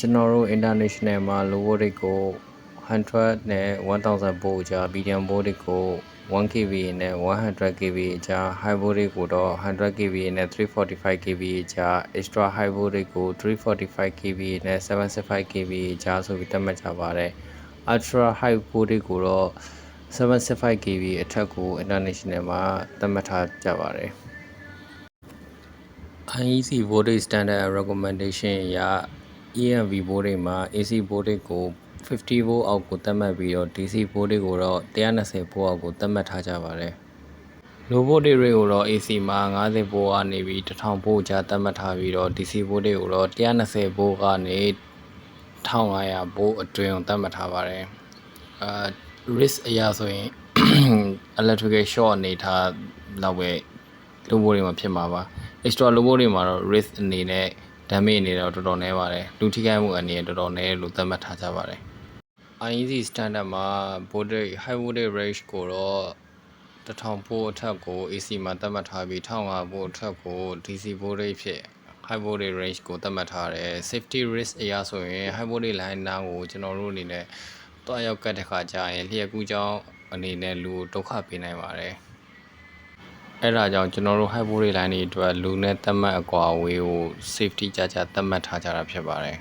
ကျွန်တော်တို့ international မှာ low voltage ကို100နဲ့1000 volt အကြား medium voltage ကို 1kVA နဲ့100 kVA အကြား high voltage ကိုတော့100 kVA နဲ့345 kVA အကြား extra high voltage ကို345 kVA နဲ့765 kVA အကြားဆိုပြီးသတ်မှတ်ကြပါတယ် ultra high voltage ကိုတော့765 kVA အထက်ကို international မှာသတ်မှတ်ထားကြပါတယ် IEC voltage standard recommendation အရ EMV voltage မှာ AC voltage ကို50 volt အောက်ကိုသတ်မှတ်ပြီးတော့ DC voltage ကိုတော့120 volt အောက်ကိုသတ်မှတ်ထားကြပါတယ် low voltage rate ကိုတော့ AC မှာ50 volt ကနေပြီး1000 volt ကြားသတ်မှတ်ထားပြီးတော့ DC voltage ကိုတော့120 volt ကနေ1500 volt အတွင်းကိုသတ်မှတ်ထားပါတယ်risk အရာဆိုရင် electrical short အနေထားလောက်ပဲ low voltage မှာဖြစ်မှာပါ extra low voltage မှာတော့ risk အနေနဲ့ damage အနေနဲ့တော့တော်တော်နည်းပါတယ်လူထိခိုက်မှုအနေနဲ့တော်တော်နည်းလို့သတ်မှတ်ထားကြပါတယ် IEC standard မှာ voltage high voltage range ကိုတော့1000 volt အထက်ကို AC မှာသတ်မှတ်ထားပြီး1500 volt အထက်ကို DC voltage ဖြစ် high voltage range ကိုသတ်မှတ်ထားတယ် safety risk အရာဆိုရင် high voltage line နားကိုကျွန်တော်တို့အနေနဲ့တွားရောက်ကတ်တဲ့ခါကျရင်လျှက်ကူးကြောင်းအနေနဲ့လူကိုဒုက္ခပေးနိုင်ပါတယ်အဲ့ဒါကြောင့်ကျွန်တော်တို့ high voltage line တွေအတွက်လူနဲ့သတ်မှတ်အကွာအဝေးကို safety ကြကြသတ်မှတ်ထားကြတာဖြစ်ပါတယ်